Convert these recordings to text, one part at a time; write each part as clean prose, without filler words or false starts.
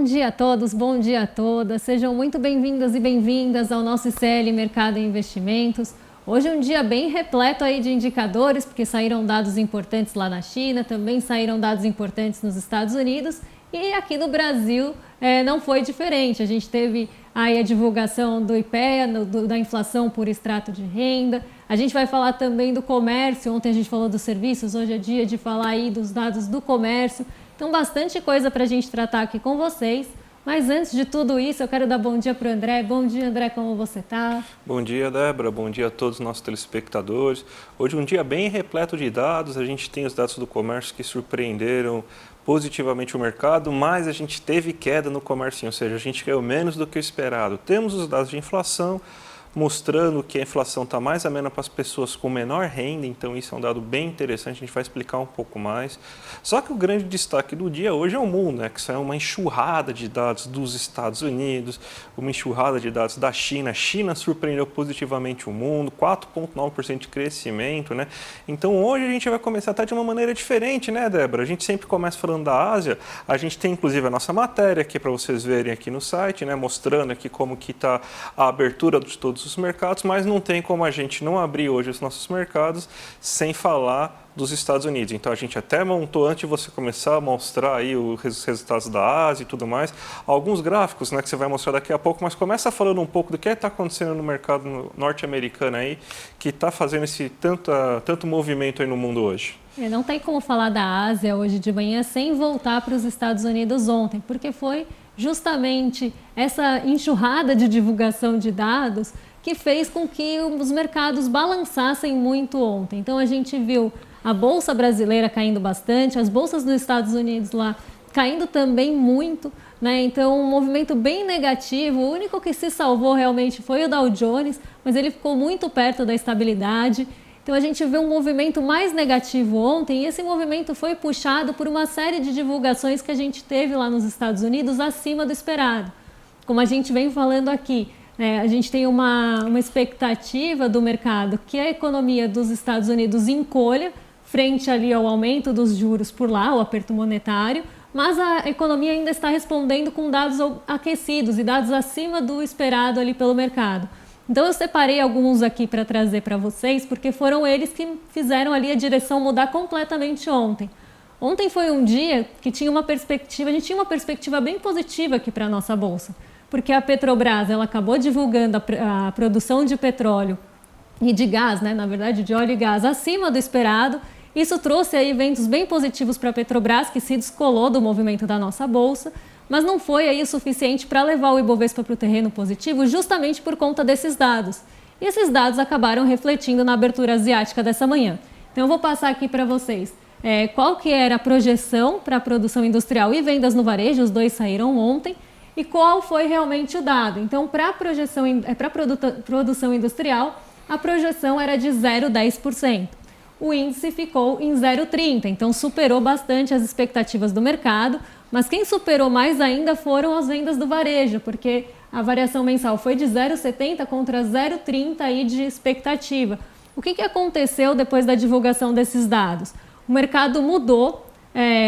dia a todos, bom dia a todas. Sejam muito bem-vindas e bem-vindas ao nosso ICL Mercado e Investimentos. Hoje é um dia bem repleto aí de indicadores, porque saíram dados importantes lá na China, também saíram dados importantes nos Estados Unidos e aqui no Brasil não foi diferente. A gente teve aí a divulgação do IPEA, da inflação por extrato de renda. A gente vai falar também do comércio. Ontem a gente falou dos serviços, hoje é dia de falar aí dos dados do comércio. Então, bastante coisa para a gente tratar aqui com vocês. Mas antes de tudo isso, eu quero dar bom dia para o André. Bom dia, André, como você está? Bom dia, Débora. Bom dia a todos os nossos telespectadores. Hoje um dia bem repleto de dados. A gente tem os dados do comércio que surpreenderam positivamente o mercado, mas a gente teve queda no comércio, ou seja, a gente caiu menos do que o esperado. Temos os dados de inflação, mostrando que a inflação está mais amena para as pessoas com menor renda, então isso é um dado bem interessante, a gente vai explicar um pouco mais. Só que o grande destaque do dia hoje é o mundo, né? Que saiu uma enxurrada de dados dos Estados Unidos, uma enxurrada de dados da China. A China surpreendeu positivamente o mundo, 4,9% de crescimento, né? Então hoje a gente vai começar até de uma maneira diferente, né, Débora? A gente sempre começa falando da Ásia, a gente tem inclusive a nossa matéria aqui para vocês verem aqui no site, né? Mostrando aqui como que está a abertura de todos os mercados, mas não tem como a gente não abrir hoje os nossos mercados sem falar dos Estados Unidos. Então a gente até montou, antes de você começar a mostrar aí os resultados da Ásia e tudo mais, alguns gráficos, né, que você vai mostrar daqui a pouco, mas começa falando um pouco do que está acontecendo no mercado norte-americano aí, que está fazendo esse tanto movimento aí no mundo hoje. Não tem como falar da Ásia hoje de manhã sem voltar para os Estados Unidos ontem, porque foi justamente essa enxurrada de divulgação de dados que fez com que os mercados balançassem muito ontem. Então a gente viu a Bolsa brasileira caindo bastante, as bolsas dos Estados Unidos lá caindo também muito, né? Então um movimento bem negativo. O único que se salvou realmente foi o Dow Jones, mas ele ficou muito perto da estabilidade. Então a gente vê um movimento mais negativo ontem e esse movimento foi puxado por uma série de divulgações que a gente teve lá nos Estados Unidos acima do esperado. Como a gente vem falando aqui, a gente tem uma expectativa do mercado que a economia dos Estados Unidos encolha frente ali ao aumento dos juros por lá, o aperto monetário, mas a economia ainda está respondendo com dados aquecidos e dados acima do esperado ali pelo mercado. Então eu separei alguns aqui para trazer para vocês, porque foram eles que fizeram ali a direção mudar completamente ontem. Ontem foi um dia que tinha uma perspectiva, a gente tinha uma perspectiva bem positiva aqui para a nossa bolsa, porque a Petrobras ela acabou divulgando a produção de petróleo e de gás, né, na verdade de óleo e gás, acima do esperado. Isso trouxe aí ventos bem positivos para a Petrobras, que se descolou do movimento da nossa bolsa, mas não foi aí o suficiente para levar o Ibovespa para o terreno positivo justamente por conta desses dados. E esses dados acabaram refletindo na abertura asiática dessa manhã. Então eu vou passar aqui para vocês qual que era a projeção para a produção industrial e vendas no varejo, os dois saíram ontem, e qual foi realmente o dado. Então para a produção industrial, a projeção era de 0,10%. O índice ficou em 0,30%, então superou bastante as expectativas do mercado, mas quem superou mais ainda foram as vendas do varejo, porque a variação mensal foi de 0,70 contra 0,30 aí de expectativa. O que aconteceu depois da divulgação desses dados? O mercado mudou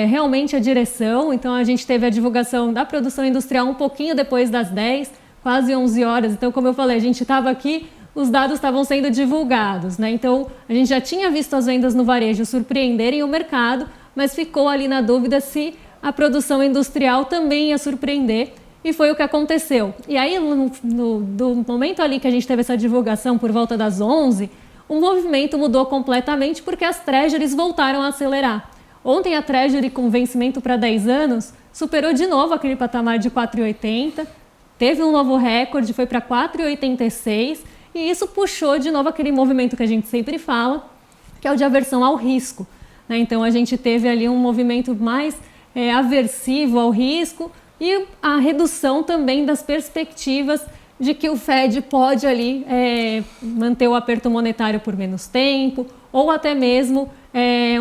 realmente a direção, então a gente teve a divulgação da produção industrial um pouquinho depois das 10, quase 11 horas, então como eu falei, a gente estava aqui, os dados estavam sendo divulgados, né? Então a gente já tinha visto as vendas no varejo surpreenderem o mercado, mas ficou ali na dúvida se a produção industrial também ia surpreender, e foi o que aconteceu. E aí, do momento ali que a gente teve essa divulgação por volta das 11, o movimento mudou completamente porque as Treasuries voltaram a acelerar. Ontem a Treasury com vencimento para 10 anos superou de novo aquele patamar de 4,80, teve um novo recorde, foi para 4,86, e isso puxou de novo aquele movimento que a gente sempre fala, que é o de aversão ao risco, né? Então a gente teve ali um movimento mais aversivo ao risco e a redução também das perspectivas de que o Fed pode ali manter o aperto monetário por menos tempo, ou até mesmo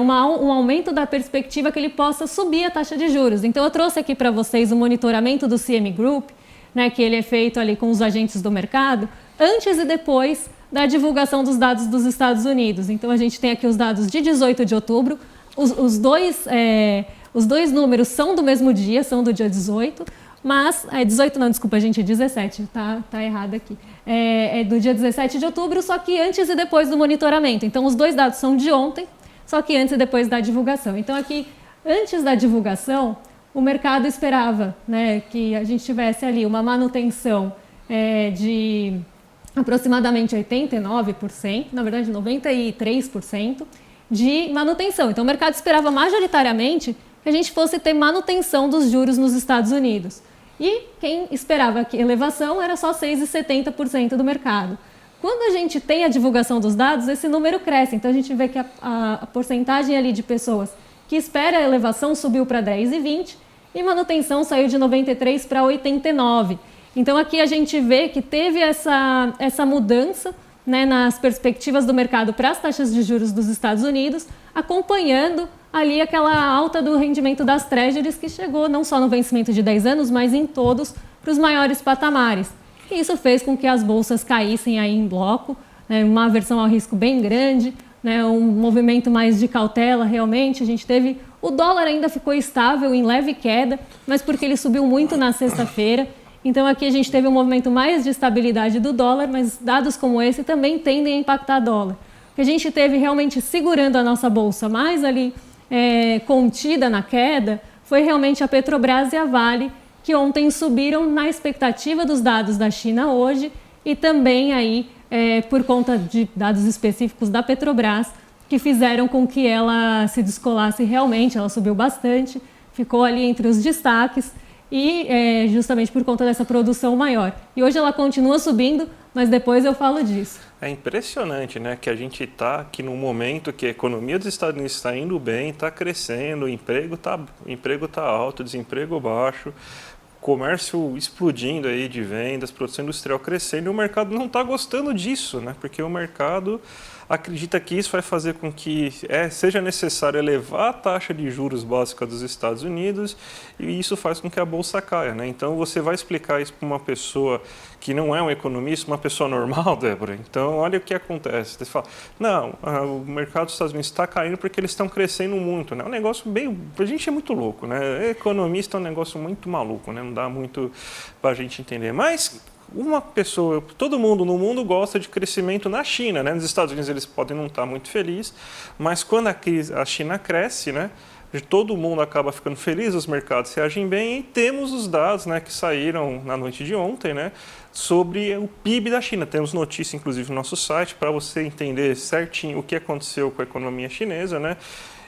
um aumento da perspectiva que ele possa subir a taxa de juros. Então eu trouxe aqui para vocês o monitoramento do CME Group, né, que ele é feito ali com os agentes do mercado, antes e depois da divulgação dos dados dos Estados Unidos. Então a gente tem aqui os dados de 18 de outubro, os dois números são do mesmo dia, são do dia 18, Mas, 18 não, desculpa, gente, 17, tá errado aqui. É do dia 17 de outubro, só que antes e depois do monitoramento. Então, os dois dados são de ontem, só que antes e depois da divulgação. Então, aqui, antes da divulgação, o mercado esperava, né, que a gente tivesse ali uma manutenção de aproximadamente 89%, na verdade 93% de manutenção. Então, o mercado esperava majoritariamente que a gente fosse ter manutenção dos juros nos Estados Unidos. E quem esperava que elevação era só 6,70% do mercado. Quando a gente tem a divulgação dos dados, esse número cresce. Então, a gente vê que a porcentagem ali de pessoas que espera a elevação subiu para 10,20% e manutenção saiu de 93% para 89%. Então, aqui a gente vê que teve essa mudança, né, nas perspectivas do mercado para as taxas de juros dos Estados Unidos, acompanhando ali aquela alta do rendimento das treasuries que chegou não só no vencimento de 10 anos, mas em todos para os maiores patamares. E isso fez com que as bolsas caíssem aí em bloco, né, uma aversão ao risco bem grande, né, um movimento mais de cautela realmente. A gente teve, o dólar ainda ficou estável em leve queda, mas porque ele subiu muito na sexta-feira. Então aqui a gente teve um movimento mais de estabilidade do dólar, mas dados como esse também tendem a impactar o dólar. O que a gente teve realmente segurando a nossa bolsa mais ali contida na queda foi realmente a Petrobras e a Vale, que ontem subiram na expectativa dos dados da China hoje e também aí por conta de dados específicos da Petrobras, que fizeram com que ela se descolasse realmente. Ela subiu bastante, ficou ali entre os destaques e justamente por conta dessa produção maior. E hoje ela continua subindo, mas depois eu falo disso. É impressionante, né, que a gente está aqui num momento que a economia dos Estados Unidos está indo bem, está crescendo, o emprego tá alto, desemprego baixo, comércio explodindo aí de vendas, produção industrial crescendo, e o mercado não está gostando disso, né, porque o mercado acredita que isso vai fazer com que seja necessário elevar a taxa de juros básica dos Estados Unidos, e isso faz com que a bolsa caia, né? Então, você vai explicar isso para uma pessoa que não é um economista, uma pessoa normal, Débora? Então, olha o que acontece. Você fala, não, o mercado dos Estados Unidos está caindo porque eles estão crescendo muito, né? É um negócio bem... A gente é muito louco, né? Economista é um negócio muito maluco, né? Não dá muito para a gente entender. Mas uma pessoa, todo mundo no mundo gosta de crescimento na China, né? Nos Estados Unidos eles podem não estar muito felizes, mas quando a China cresce, né, todo mundo acaba ficando feliz, os mercados reagem bem, e temos os dados, né, que saíram na noite de ontem, né, sobre o PIB da China. Temos notícia, inclusive, no nosso site, para você entender certinho o que aconteceu com a economia chinesa, né?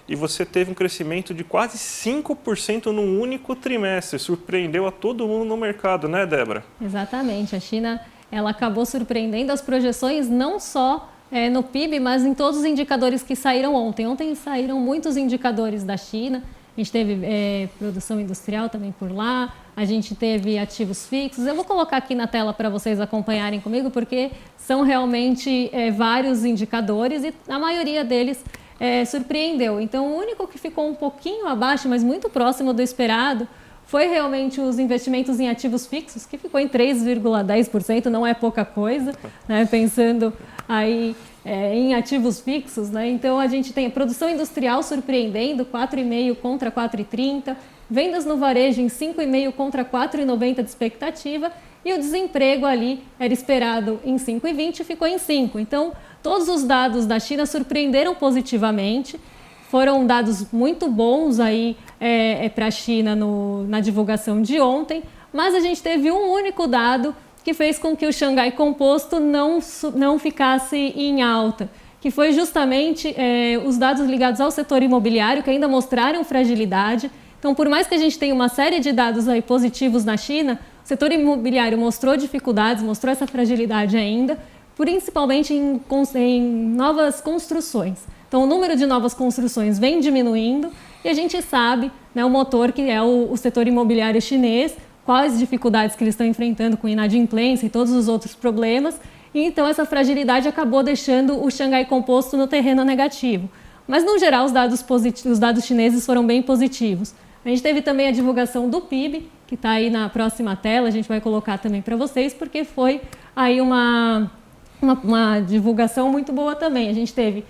E você teve um crescimento de quase 5% num único trimestre. Surpreendeu a todo mundo no mercado, né, Débora? Exatamente. A China, ela acabou surpreendendo as projeções não só no PIB, mas em todos os indicadores que saíram ontem. Ontem saíram muitos indicadores da China. A gente teve produção industrial também por lá, a gente teve ativos fixos. Eu vou colocar aqui na tela para vocês acompanharem comigo, porque são realmente vários indicadores e a maioria deles surpreendeu. Então, o único que ficou um pouquinho abaixo, mas muito próximo do esperado, foi realmente os investimentos em ativos fixos, que ficou em 3,10%, não é pouca coisa, né? Pensando aí em ativos fixos, né? Então, a gente tem a produção industrial surpreendendo, 4,5% contra 4,30%, vendas no varejo em 5,5% contra 4,90% de expectativa, e o desemprego ali era esperado em 5,20% e ficou em 5%. Então, todos os dados da China surpreenderam positivamente, foram dados muito bons aí para a China na divulgação de ontem, mas a gente teve um único dado que fez com que o Xangai Composto não ficasse em alta, que foi justamente os dados ligados ao setor imobiliário, que ainda mostraram fragilidade. Então, por mais que a gente tenha uma série de dados aí positivos na China, o setor imobiliário mostrou dificuldades, mostrou essa fragilidade ainda, principalmente em novas construções. Então, o número de novas construções vem diminuindo e a gente sabe, né, o motor que é o setor imobiliário chinês, quais dificuldades que eles estão enfrentando com inadimplência e todos os outros problemas. E, então, essa fragilidade acabou deixando o Xangai Composto no terreno negativo. Mas, no geral, os dados chineses foram bem positivos. A gente teve também a divulgação do PIB, que está aí na próxima tela, a gente vai colocar também para vocês, porque foi aí uma divulgação muito boa também. A gente teve,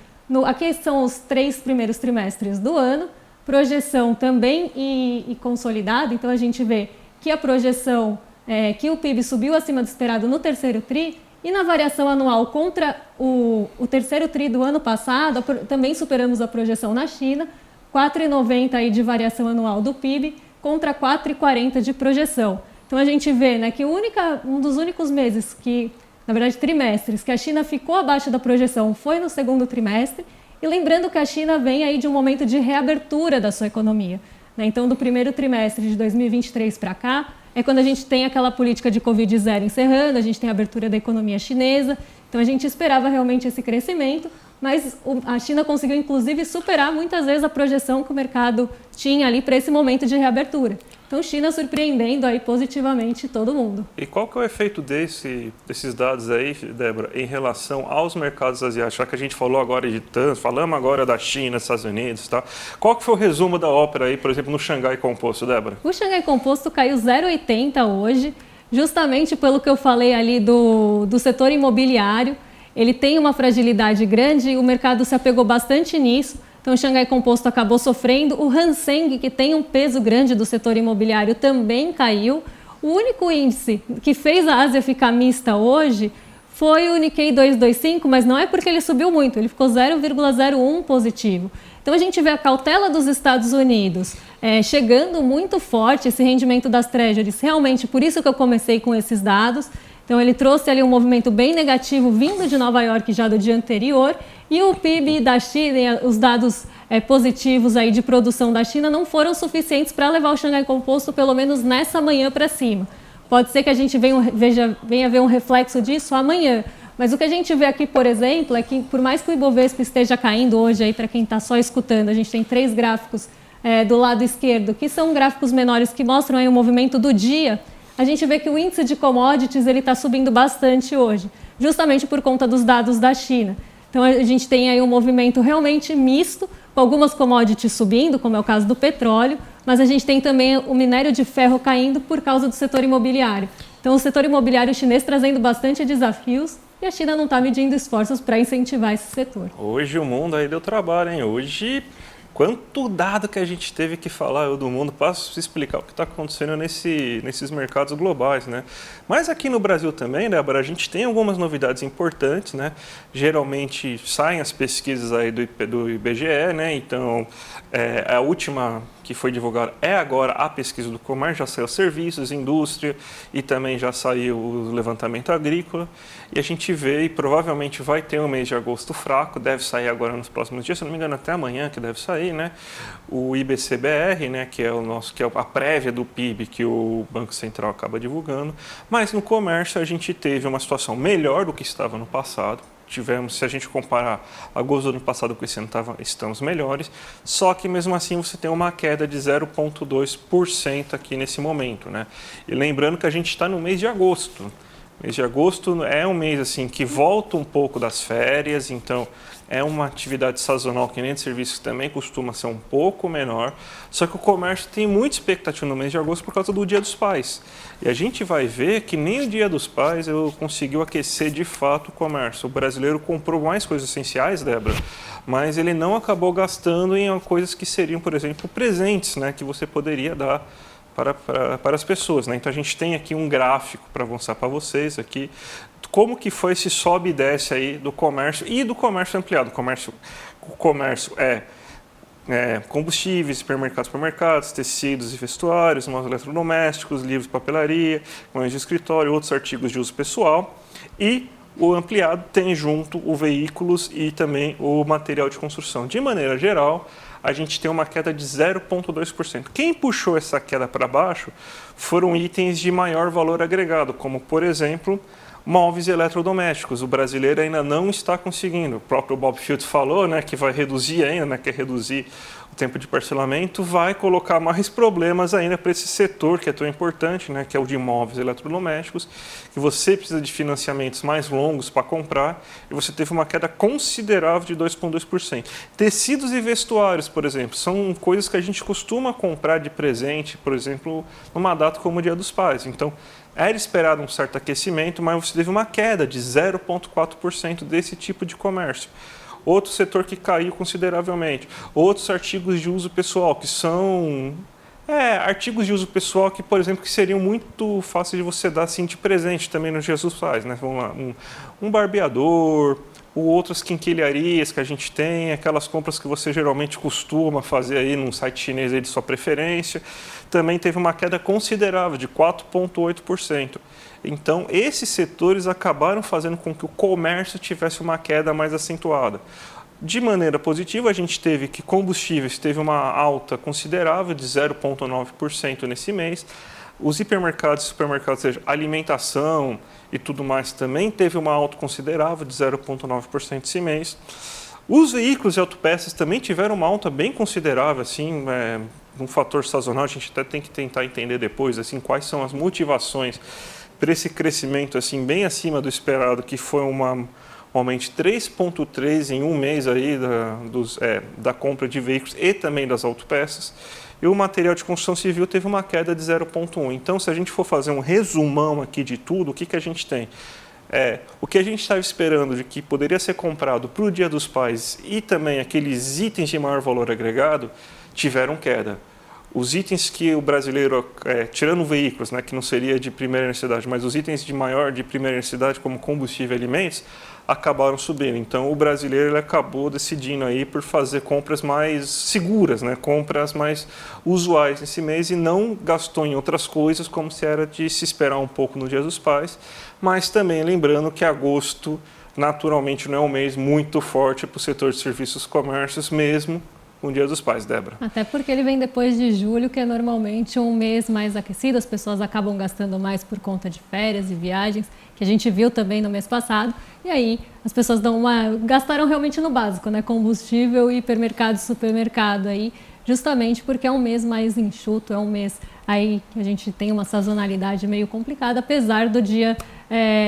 aqui são os 3 primeiros trimestres do ano, projeção também e consolidada. Então, a gente vê que a projeção, que o PIB subiu acima do esperado no terceiro TRI, e na variação anual contra o terceiro TRI do ano passado, também superamos a projeção na China, 4,90 aí de variação anual do PIB contra 4,40 de projeção. Então a gente vê, né, que um dos únicos meses que, na verdade trimestres, que a China ficou abaixo da projeção foi no segundo trimestre, e lembrando que a China vem aí de um momento de reabertura da sua economia, né? Então do primeiro trimestre de 2023 para cá, é quando a gente tem aquela política de Covid-0 encerrando, a gente tem a abertura da economia chinesa, então a gente esperava realmente esse crescimento, mas a China conseguiu inclusive superar muitas vezes a projeção que o mercado tinha ali para esse momento de reabertura. Então, China surpreendendo aí positivamente todo mundo. E qual que é o efeito desses dados aí, Débora, em relação aos mercados asiáticos? Já que a gente falou agora de tanto, falamos agora da China, Estados Unidos, tá? Qual que foi o resumo da ópera aí, por exemplo, no Xangai Composto, Débora? O Xangai Composto caiu 0,80 hoje, justamente pelo que eu falei ali do setor imobiliário. Ele tem uma fragilidade grande e o mercado se apegou bastante nisso. Então, o Xangai Composto acabou sofrendo. O Hang Seng, que tem um peso grande do setor imobiliário, também caiu. O único índice que fez a Ásia ficar mista hoje foi o Nikkei 225, mas não é porque ele subiu muito, ele ficou 0,01 positivo. Então, a gente vê a cautela dos Estados Unidos chegando muito forte, esse rendimento das treasuries, realmente, por isso que eu comecei com esses dados. Então, ele trouxe ali um movimento bem negativo vindo de Nova York já do dia anterior, e o PIB da China, os dados positivos aí de produção da China não foram suficientes para levar o Xangai Composto pelo menos nessa manhã para cima. Pode ser que a gente venha ver um reflexo disso amanhã, mas o que a gente vê aqui, por exemplo, é que por mais que o Ibovespa esteja caindo hoje, aí para quem está só escutando, a gente tem 3 gráficos do lado esquerdo, que são gráficos menores que mostram aí o movimento do dia. A gente vê que o índice de commodities está subindo bastante hoje, justamente por conta dos dados da China. Então, a gente tem aí um movimento realmente misto, com algumas commodities subindo, como é o caso do petróleo, mas a gente tem também o minério de ferro caindo por causa do setor imobiliário. Então, o setor imobiliário chinês trazendo bastante desafios e a China não está medindo esforços para incentivar esse setor. Hoje o mundo aí deu trabalho, hein? Hoje, quanto dado que a gente teve que falar do mundo para explicar o que está acontecendo nesses mercados globais, né? Mas aqui no Brasil também, Débora, a gente tem algumas novidades importantes, né? Geralmente saem as pesquisas aí do IBGE, né? Então, a última que foi divulgada é agora a pesquisa do comércio, já saiu serviços, indústria e também já saiu o levantamento agrícola. E a gente vê e provavelmente vai ter um mês de agosto fraco, deve sair agora nos próximos dias, se não me engano até amanhã que deve sair, né? O IBC-BR, né, que é a prévia do PIB que o Banco Central acaba divulgando. Mas no comércio a gente teve uma situação melhor do que estava no passado. Se a gente comparar agosto do ano passado com esse ano, estamos melhores, só que mesmo assim você tem uma queda de 0,2% aqui nesse momento, né? E lembrando que a gente está no mês de agosto. O mês de agosto é um mês assim, que volta um pouco das férias, então é uma atividade sazonal que nem de serviços também costuma ser um pouco menor, só que o comércio tem muita expectativa no mês de agosto por causa do Dia dos Pais. E a gente vai ver que nem o Dia dos Pais conseguiu aquecer de fato o comércio. O brasileiro comprou mais coisas essenciais, Débora, mas ele não acabou gastando em coisas que seriam, por exemplo, presentes, né, que você poderia dar para as pessoas, né? Então a gente tem aqui um gráfico para mostrar para vocês aqui como que foi esse sobe e desce aí do comércio e do comércio ampliado. O comércio é combustíveis, supermercados, tecidos e vestuários, móveis eletrodomésticos, livros, papelaria, móveis de escritório, outros artigos de uso pessoal, e o ampliado tem junto o veículos e também o material de construção. De maneira geral, a gente tem uma queda de 0,2%. Quem puxou essa queda para baixo foram itens de maior valor agregado, como, por exemplo, móveis e eletrodomésticos. O brasileiro ainda não está conseguindo. O próprio Bob Fields falou, né, que vai reduzir ainda, né, quer reduzir o tempo de parcelamento, vai colocar mais problemas ainda para esse setor que é tão importante, né, que é o de imóveis e eletrodomésticos, que você precisa de financiamentos mais longos para comprar, e você teve uma queda considerável de 2,2%. Tecidos e vestuários, por exemplo, são coisas que a gente costuma comprar de presente, por exemplo, numa data como o Dia dos Pais. Então, era esperado um certo aquecimento, mas você teve uma queda de 0,4% desse tipo de comércio. Outro setor que caiu consideravelmente. Outros artigos de uso pessoal, que são Artigos de uso pessoal que, por exemplo, que seriam muito fáceis de você dar assim de presente também nos dias dos pais, né? Vamos lá, um barbeador, ou outras quinquilharias que a gente tem, aquelas compras que você geralmente costuma fazer aí num site chinês aí de sua preferência, também teve uma queda considerável de 4,8%. Então, esses setores acabaram fazendo com que o comércio tivesse uma queda mais acentuada. De maneira positiva, a gente teve que combustíveis teve uma alta considerável de 0,9% nesse mês. Os hipermercados e supermercados, ou seja, alimentação e tudo mais, também teve uma alta considerável de 0,9% esse mês. Os veículos e autopeças também tiveram uma alta bem considerável, assim, um fator sazonal. A gente até tem que tentar entender depois assim, quais são as motivações para esse crescimento assim, bem acima do esperado, que foi um aumento de 3,3% em um mês aí da compra de veículos e também das autopeças. E o material de construção civil teve uma queda de 0,1%. Então, se a gente for fazer um resumão aqui de tudo, o que a gente tem? O que a gente estava esperando de que poderia ser comprado para o Dia dos Pais e também aqueles itens de maior valor agregado, tiveram queda. Os itens que o brasileiro, tirando veículos, né, que não seria de primeira necessidade, mas os itens de primeira necessidade, como combustível e alimentos, acabaram subindo. Então, o brasileiro ele acabou decidindo aí por fazer compras mais seguras, né, compras mais usuais nesse mês e não gastou em outras coisas, como se era de se esperar um pouco no Dia dos Pais. Mas também lembrando que agosto, naturalmente, não é um mês muito forte para o setor de serviços e comércios, mesmo com o Dia dos Pais, Débora. Até porque ele vem depois de julho, que é normalmente um mês mais aquecido, as pessoas acabam gastando mais por conta de férias e viagens, que a gente viu também no mês passado, e aí as pessoas gastaram realmente no básico, né? Combustível, hipermercado, supermercado aí, justamente porque é um mês mais enxuto, é um mês aí que a gente tem uma sazonalidade meio complicada, apesar do Dia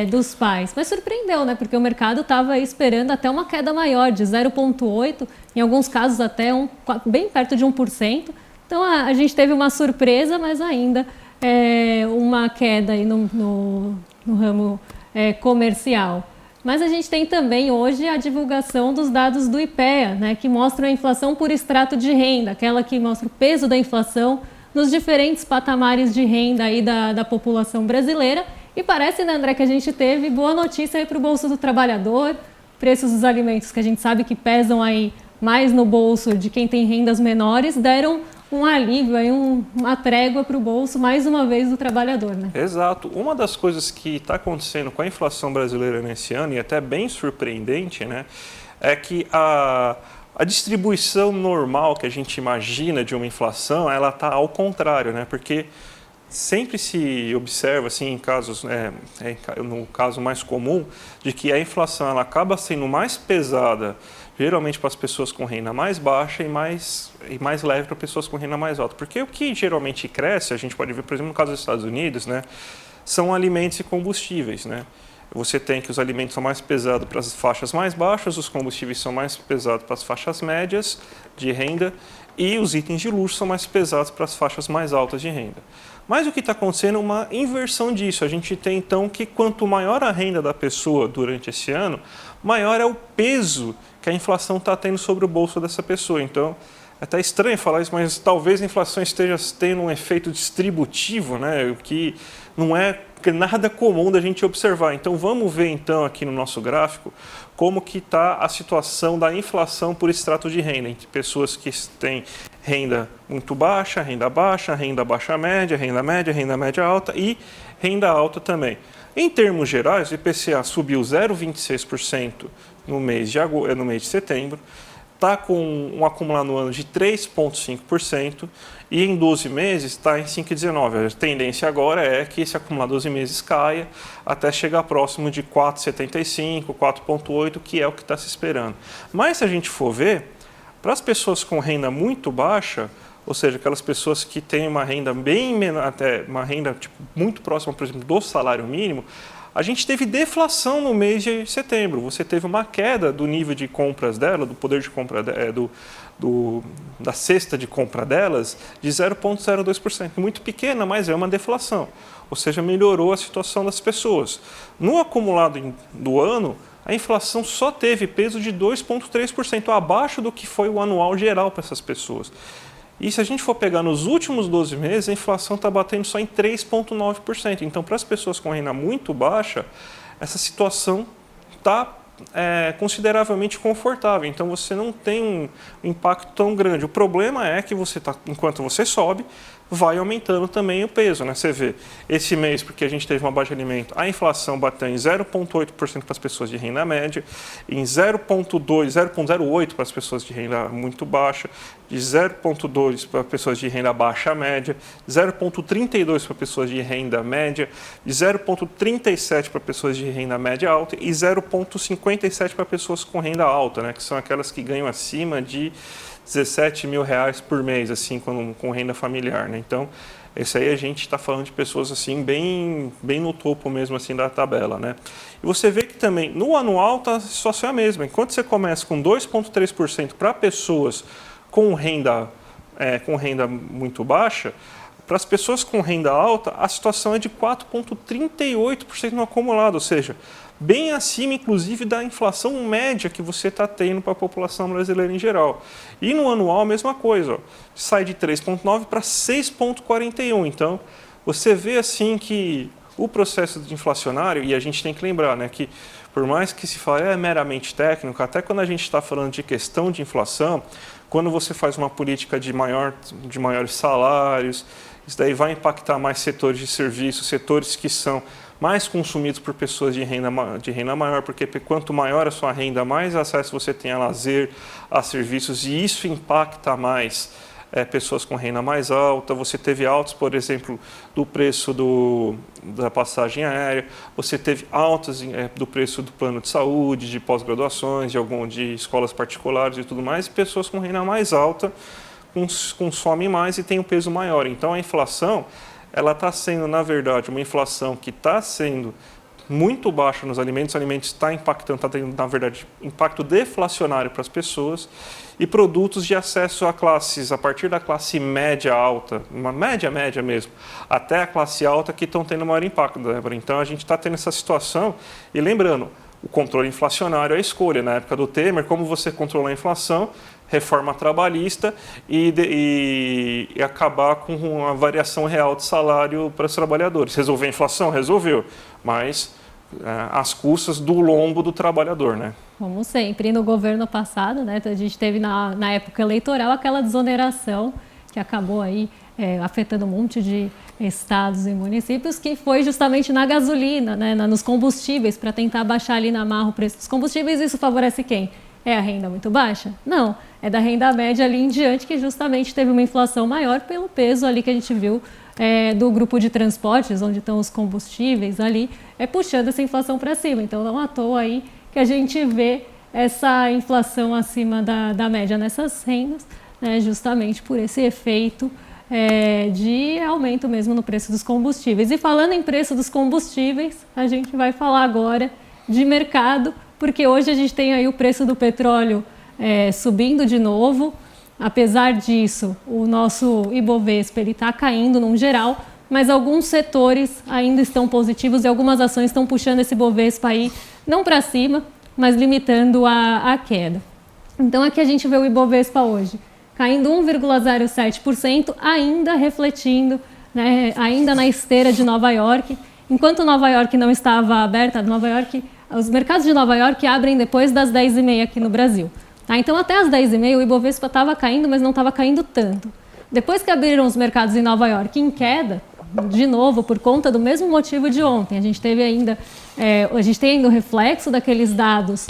dos Pais. Mas surpreendeu, né? Porque o mercado estava esperando até uma queda maior, de 0,8%, em alguns casos até bem perto de 1%. Então a gente teve uma surpresa, mas ainda uma queda aí no ramo comercial. Mas a gente tem também hoje a divulgação dos dados do IPEA, né, que mostram a inflação por extrato de renda, aquela que mostra o peso da inflação nos diferentes patamares de renda aí da população brasileira. E parece, né, André, que a gente teve boa notícia aí para o bolso do trabalhador, preços dos alimentos que a gente sabe que pesam aí mais no bolso de quem tem rendas menores, deram um alívio, aí uma trégua para o bolso, mais uma vez, do trabalhador, né? Exato. Uma das coisas que está acontecendo com a inflação brasileira nesse ano, e até bem surpreendente, né, é que a distribuição normal que a gente imagina de uma inflação, ela está ao contrário, né? Porque sempre se observa, assim, em casos, no caso mais comum, de que a inflação ela acaba sendo mais pesada, geralmente para as pessoas com renda mais baixa e mais leve para pessoas com renda mais alta. Porque o que geralmente cresce, a gente pode ver, por exemplo, no caso dos Estados Unidos, né, são alimentos e combustíveis, né? Você tem que os alimentos são mais pesados para as faixas mais baixas, os combustíveis são mais pesados para as faixas médias de renda e os itens de luxo são mais pesados para as faixas mais altas de renda. Mas o que está acontecendo é uma inversão disso. A gente tem, então, que quanto maior a renda da pessoa durante esse ano, maior é o peso que a inflação está tendo sobre o bolso dessa pessoa. Então, é até estranho falar isso, mas talvez a inflação esteja tendo um efeito distributivo, né? O que não é nada comum da gente observar. Então, vamos ver, então, aqui no nosso gráfico, como que está a situação da inflação por extrato de renda, entre pessoas que têm renda muito baixa, renda baixa média, renda média alta e renda alta também. Em termos gerais, o IPCA subiu 0,26% no mês de setembro, está com um acumulado no ano de 3,5% e em 12 meses está em 5,19%. A tendência agora é que esse acumulado 12 meses caia até chegar próximo de 4,75%, 4,8%, que é o que está se esperando. Mas se a gente for ver, para as pessoas com renda muito baixa, ou seja, aquelas pessoas que têm uma renda bem menor, até uma renda muito próxima, por exemplo, do salário mínimo, a gente teve deflação no mês de setembro. Você teve uma queda do nível de compras dela, do poder de compra da cesta de compra delas, de 0,02%. Muito pequena, mas é uma deflação. Ou seja, melhorou a situação das pessoas. No acumulado do ano, a inflação só teve peso de 2,3%, abaixo do que foi o anual geral para essas pessoas. E se a gente for pegar nos últimos 12 meses, a inflação está batendo só em 3,9%. Então, para as pessoas com renda muito baixa, essa situação está consideravelmente confortável. Então, você não tem um impacto tão grande. O problema é que enquanto você sobe, vai aumentando também o peso, né? Você vê, esse mês, porque a gente teve uma baixa de alimento, a inflação bateu em 0,8% para as pessoas de renda média, em 0,08% para as pessoas de renda muito baixa, de 0,2% para pessoas de renda baixa média, 0,32% para pessoas de renda média, de 0,37% para pessoas de renda média alta e 0,57% para pessoas com renda alta, né? Que são aquelas que ganham acima de R$17 mil por mês, assim, com renda familiar, né? Então, esse aí a gente está falando de pessoas assim bem no topo mesmo assim da tabela, né? E você vê que também no anual a situação é a mesma. Enquanto você começa com 2,3% para pessoas com renda muito baixa, para as pessoas com renda alta a situação é de 4,38% no acumulado, ou seja, bem acima, inclusive, da inflação média que você está tendo para a população brasileira em geral. E no anual, a mesma coisa, ó, sai de 3,9% para 6,41%. Então, você vê assim que o processo inflacionário, e a gente tem que lembrar, né, que por mais que se fale meramente técnico, até quando a gente está falando de questão de inflação, quando você faz uma política de maiores salários, isso daí vai impactar mais setores de serviços, setores que são mais consumidos por pessoas de renda maior, porque quanto maior a sua renda, mais acesso você tem a lazer, a serviços, e isso impacta mais pessoas com renda mais alta. Você teve altos, por exemplo, do preço da passagem aérea, você teve altas do preço do plano de saúde, de pós-graduações, de escolas particulares e tudo mais, e pessoas com renda mais alta consomem mais e têm um peso maior. Então, a inflação, ela está sendo, na verdade, uma inflação que está sendo muito baixa nos alimentos, os alimentos está impactando, está tendo, na verdade, impacto deflacionário para as pessoas, e produtos de acesso a classes, a partir da classe média alta, uma média mesmo, até a classe alta, que estão tendo maior impacto, Débora. Então, a gente está tendo essa situação, e lembrando, o controle inflacionário é a escolha. Na época do Temer, como você controlar a inflação, reforma trabalhista e acabar com a variação real de salário para os trabalhadores. Resolver a inflação? Resolveu, mas às custas do lombo do trabalhador, né? Como sempre, no governo passado, né, a gente teve na época eleitoral aquela desoneração que acabou aí afetando um monte de estados e municípios, que foi justamente na gasolina, né, nos combustíveis, para tentar baixar ali na marra o preço dos combustíveis. Isso favorece quem? É a renda muito baixa? Não, é da renda média ali em diante, que justamente teve uma inflação maior pelo peso ali que a gente viu do grupo de transportes, onde estão os combustíveis ali, puxando essa inflação para cima. Então, não à toa aí que a gente vê essa inflação acima da média nessas rendas, né, justamente por esse efeito de aumento mesmo no preço dos combustíveis. E falando em preço dos combustíveis, a gente vai falar agora de mercado, porque hoje a gente tem aí o preço do petróleo subindo de novo. Apesar disso, o nosso Ibovespa está caindo num geral, mas alguns setores ainda estão positivos e algumas ações estão puxando esse Ibovespa aí, não para cima, mas limitando a queda. Então aqui a gente vê o Ibovespa hoje caindo 1,07%, ainda refletindo, né, ainda na esteira de Nova York. Enquanto Nova York não estava aberta, os mercados de Nova York abrem depois das 10h30 aqui no Brasil. Tá? Então, até as 10h30 o Ibovespa estava caindo, mas não estava caindo tanto. Depois que abriram os mercados em Nova York em queda, de novo, por conta do mesmo motivo de ontem, a gente tem ainda o reflexo daqueles dados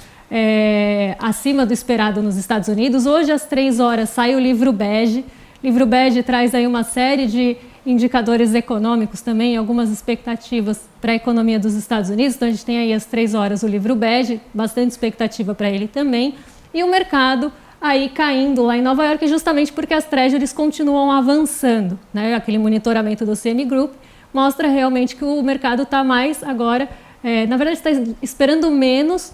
acima do esperado nos Estados Unidos. Hoje, às 3 horas, sai o livro bege. O livro bege traz aí uma série de indicadores econômicos também, algumas expectativas para a economia dos Estados Unidos. Então, a gente tem aí às 3 horas o livro bege, bastante expectativa para ele também. E o mercado aí caindo lá em Nova York, justamente porque as treasuries continuam avançando, né? Aquele monitoramento do CME Group mostra realmente que o mercado está mais agora, na verdade está esperando menos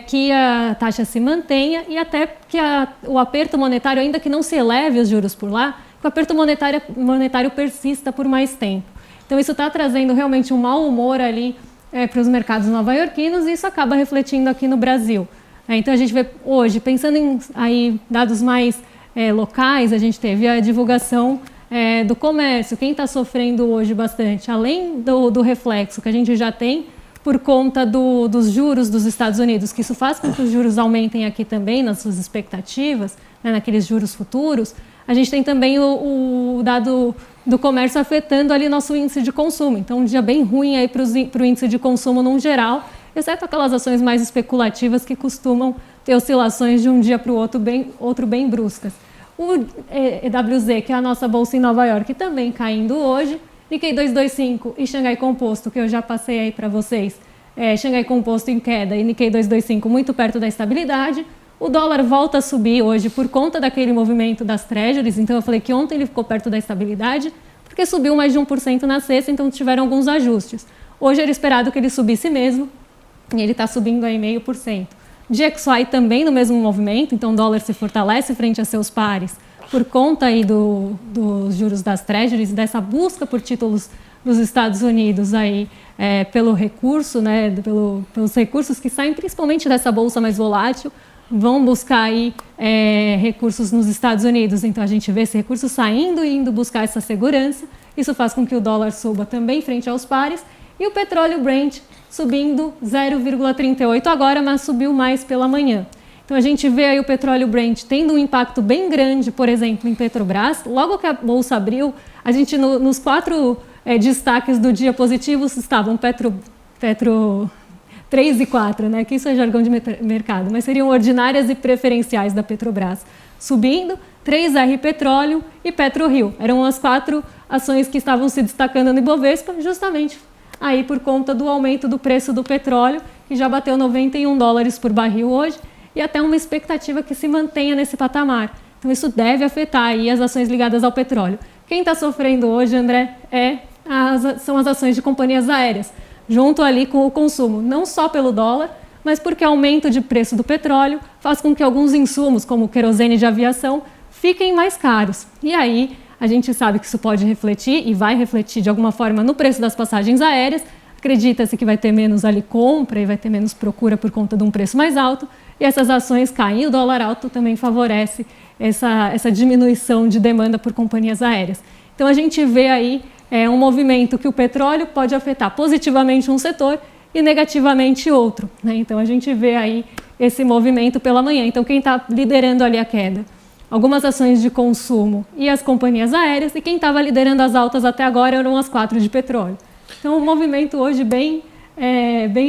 que a taxa se mantenha e até que o aperto monetário, ainda que não se eleve os juros por lá, que o aperto monetário persista por mais tempo. Então isso está trazendo realmente um mau humor ali para os mercados nova-iorquinos e isso acaba refletindo aqui no Brasil. Então a gente vê hoje, pensando em aí, dados mais locais, a gente teve a divulgação do comércio. Quem está sofrendo hoje bastante, além do reflexo que a gente já tem por conta dos juros dos Estados Unidos, que isso faz com que os juros aumentem aqui também nas suas expectativas, né, naqueles juros futuros, a gente tem também o dado do comércio afetando ali nosso índice de consumo. Então, um dia bem ruim aí para o índice de consumo num geral, exceto aquelas ações mais especulativas que costumam ter oscilações de um dia para o outro bem bruscas. O EWZ, que é a nossa bolsa em Nova York, também caindo hoje. Nikkei 225 e Xangai Composto, que eu já passei aí para vocês. Xangai Composto em queda e Nikkei 225 muito perto da estabilidade. O dólar volta a subir hoje por conta daquele movimento das treasuries. Então, eu falei que ontem ele ficou perto da estabilidade, porque subiu mais de 1% na sexta, então tiveram alguns ajustes. Hoje era esperado que ele subisse mesmo, e ele está subindo aí 0,5%. DXY também no mesmo movimento, então o dólar se fortalece frente a seus pares por conta aí dos juros das treasuries, dessa busca por títulos dos Estados Unidos aí, pelo recurso, né, pelos recursos que saem principalmente dessa bolsa mais volátil, vão buscar aí recursos nos Estados Unidos. Então a gente vê esse recurso saindo e indo buscar essa segurança. Isso faz com que o dólar suba também frente aos pares. E o petróleo Brent subindo 0,38 agora, mas subiu mais pela manhã. Então a gente vê aí o petróleo Brent tendo um impacto bem grande, por exemplo, em Petrobras. Logo que a bolsa abriu, a gente nos 4 destaques do dia positivos estavam Petro 3 e 4, né? Que isso é jargão de mercado, mas seriam ordinárias e preferenciais da Petrobras. Subindo, 3R Petróleo e PetroRio. Eram as 4 ações que estavam se destacando no Ibovespa, justamente aí por conta do aumento do preço do petróleo, que já bateu $91 por barril hoje, e até uma expectativa que se mantenha nesse patamar. Então isso deve afetar aí as ações ligadas ao petróleo. Quem está sofrendo hoje, André, são as ações de companhias aéreas, junto ali com o consumo, não só pelo dólar, mas porque o aumento de preço do petróleo faz com que alguns insumos, como o querosene de aviação, fiquem mais caros. E aí a gente sabe que isso pode refletir e vai refletir de alguma forma no preço das passagens aéreas. Acredita-se que vai ter menos ali compra e vai ter menos procura por conta de um preço mais alto. E essas ações caem. E o dólar alto também favorece essa diminuição de demanda por companhias aéreas. Então a gente vê aí um movimento que o petróleo pode afetar positivamente um setor e negativamente outro, né? Então a gente vê aí esse movimento pela manhã. Então quem está liderando ali a queda? Algumas ações de consumo e as companhias aéreas, e quem estava liderando as altas até agora eram as 4 de petróleo. Então, um movimento hoje bem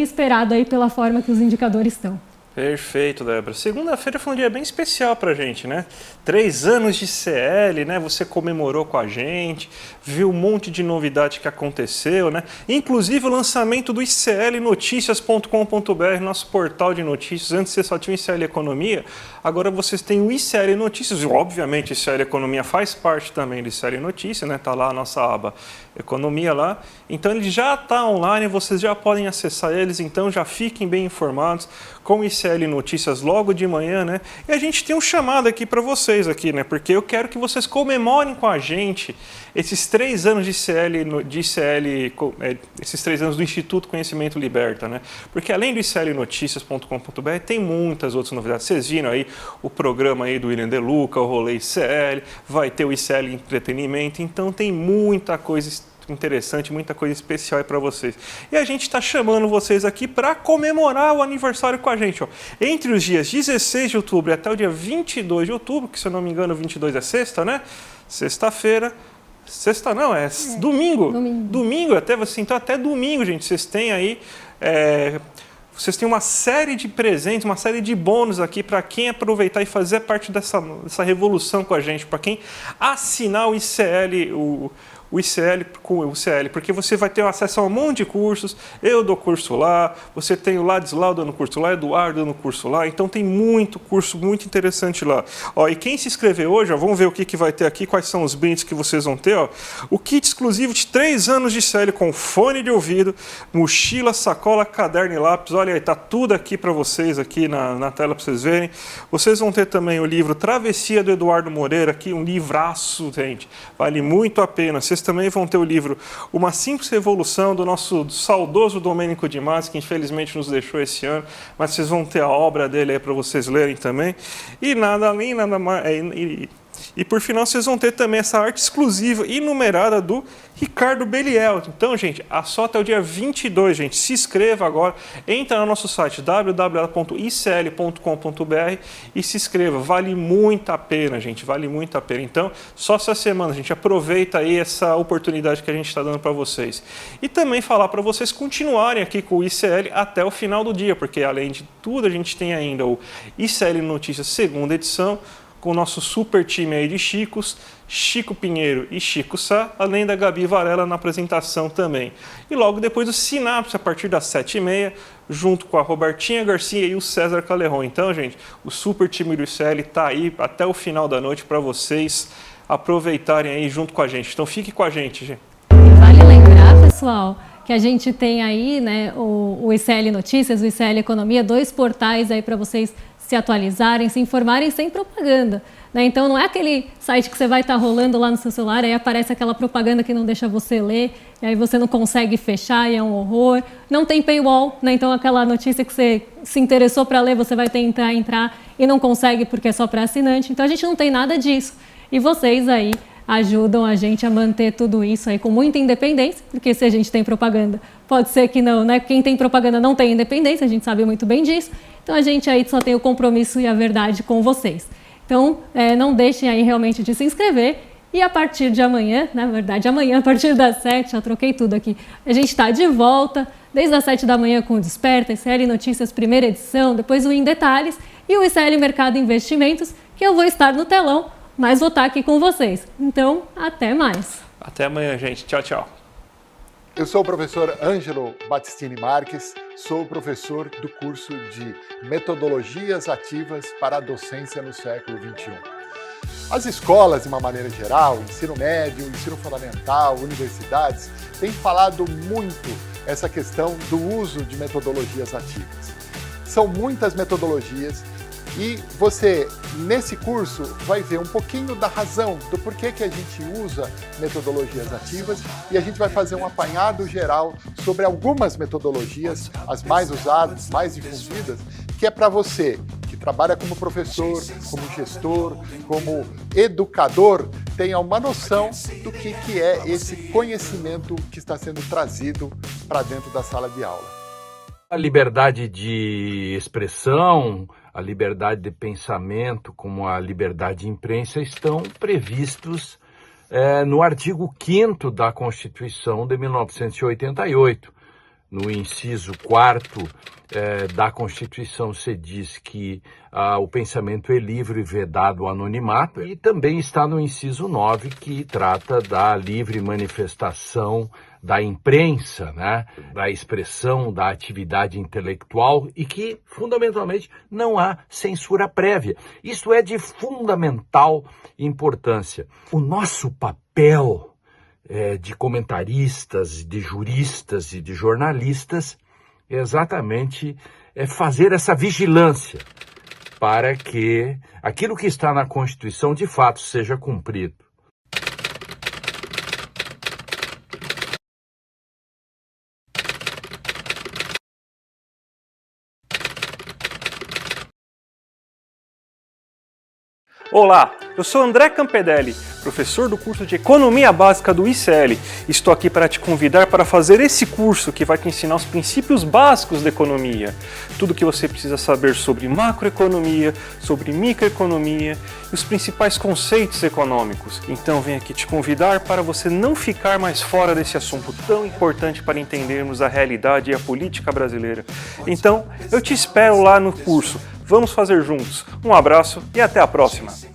esperado aí pela forma que os indicadores estão. Perfeito, Débora. Segunda-feira foi um dia bem especial para a gente, né? 3 anos de CL, né? Você comemorou com a gente, viu um monte de novidade que aconteceu, né? Inclusive o lançamento do iclnoticias.com.br, nosso portal de notícias. Antes você só tinha o ICL Economia, agora vocês têm o ICL Notícias. Obviamente, o ICL Economia faz parte também do ICL Notícias, né? Tá lá a nossa aba Economia lá. Então ele já está online, vocês já podem acessar eles, então já fiquem bem informados com o ICL Notícias logo de manhã, né? E a gente tem um chamado aqui para vocês aqui, né? Porque eu quero que vocês comemorem com a gente esses 3 anos de ICL, esses 3 anos do Instituto Conhecimento Liberta, né? Porque além do iclnoticias.com.br tem muitas outras novidades. Vocês viram aí o programa aí do William De Luca, o Rolê ICL, vai ter o ICL Entretenimento, então tem muita coisa interessante, muita coisa especial aí para vocês. E a gente está chamando vocês aqui para comemorar o aniversário com a gente, ó. Entre os dias 16 de outubro e até o dia 22 de outubro, que se eu não me engano 22 é sexta, né? Sexta-feira. Sexta não, domingo. Domingo, então até domingo, gente, vocês têm aí vocês têm uma série de presentes, uma série de bônus aqui para quem aproveitar e fazer parte dessa revolução com a gente, para quem assinar o ICL, o ICL com o ICL, porque você vai ter acesso a um monte de cursos. Eu dou curso lá, você tem o Ladislau dando curso lá, Eduardo dando curso lá, então tem muito curso muito interessante lá. Ó, e quem se inscrever hoje, ó, vamos ver o que vai ter aqui, quais são os brindes que vocês vão ter. Ó. O kit exclusivo de 3 anos de ICL com fone de ouvido, mochila, sacola, caderno e lápis. Olha aí, tá tudo aqui para vocês aqui na tela para vocês verem. Vocês vão ter também o livro Travessia do Eduardo Moreira, aqui um livraço, gente. Vale muito a pena. Vocês também vão ter o livro Uma Simples Revolução, do nosso saudoso Domênico de Masi, que infelizmente nos deixou esse ano, mas vocês vão ter a obra dele aí para vocês lerem também. E nada além, nada mais... E por final, vocês vão ter também essa arte exclusiva e numerada do Ricardo Beliel. Então, gente, só até o dia 22, gente. Se inscreva agora, entra no nosso site www.icl.com.br e se inscreva. Vale muito a pena, gente, vale muito a pena. Então, só essa semana, gente, aproveita aí essa oportunidade que a gente está dando para vocês. E também falar para vocês continuarem aqui com o ICL até o final do dia, porque além de tudo, a gente tem ainda o ICL Notícias segunda edição, com o nosso super time aí de Chicos, Chico Pinheiro e Chico Sá, além da Gabi Varela na apresentação também. E logo depois o Sinapse, a partir das 7h30, junto com a Robertinha Garcia e o César Calerron. Então, gente, o super time do ICL está aí até o final da noite para vocês aproveitarem aí junto com a gente. Então, fique com a gente, gente. Vale lembrar, pessoal, que a gente tem aí, né, o ICL Notícias, o ICL Economia, 2 portais aí para vocês se atualizarem, se informarem sem propaganda, né? Então não é aquele site que você vai estar rolando lá no seu celular, aí aparece aquela propaganda que não deixa você ler, e aí você não consegue fechar e é um horror. Não tem paywall, né? Então aquela notícia que você se interessou para ler, você vai tentar entrar e não consegue porque é só para assinante. Então a gente não tem nada disso. E vocês aí ajudam a gente a manter tudo isso aí com muita independência, porque se a gente tem propaganda, pode ser que não, né? Quem tem propaganda não tem independência, a gente sabe muito bem disso. Então a gente aí só tem o compromisso e a verdade com vocês. Então não deixem aí realmente de se inscrever. E a partir de amanhã, na verdade amanhã a partir das 7, já troquei tudo aqui, a gente está de volta, desde as 7 da manhã com o Desperta, ICL Notícias primeira edição, depois o Em Detalhes e o ICL Mercado Investimentos, que eu vou estar no telão, mas vou estar aqui com vocês. Então, até mais. Até amanhã, gente. Tchau, tchau. Eu sou o professor Ângelo Battistini Marques, sou professor do curso de Metodologias Ativas para a Docência no Século XXI. As escolas, de uma maneira geral, ensino médio, ensino fundamental, universidades, têm falado muito essa questão do uso de metodologias ativas. São muitas metodologias e você, nesse curso, vai ver um pouquinho da razão do porquê que a gente usa metodologias ativas e a gente vai fazer um apanhado geral sobre algumas metodologias, as mais usadas, mais difundidas, que é para você que trabalha como professor, como gestor, como educador, tenha uma noção do que é esse conhecimento que está sendo trazido para dentro da sala de aula. A liberdade de expressão, a liberdade de pensamento, como a liberdade de imprensa, estão previstos no artigo 5º da Constituição de 1988. No inciso 4º da Constituição se diz que o pensamento é livre e vedado ao anonimato, e também está no inciso 9, que trata da livre manifestação da imprensa, né, da expressão, da atividade intelectual, e que, fundamentalmente, não há censura prévia. Isso é de fundamental importância. O nosso papel de comentaristas, de juristas e de jornalistas é exatamente fazer essa vigilância para que aquilo que está na Constituição de fato seja cumprido. Olá, eu sou André Campedelli, professor do curso de Economia Básica do ICL. Estou aqui para te convidar para fazer esse curso que vai te ensinar os princípios básicos da economia. Tudo o que você precisa saber sobre macroeconomia, sobre microeconomia e os principais conceitos econômicos. Então venho aqui te convidar para você não ficar mais fora desse assunto tão importante para entendermos a realidade e a política brasileira. Então, eu te espero lá no curso. Vamos fazer juntos. Um abraço e até a próxima!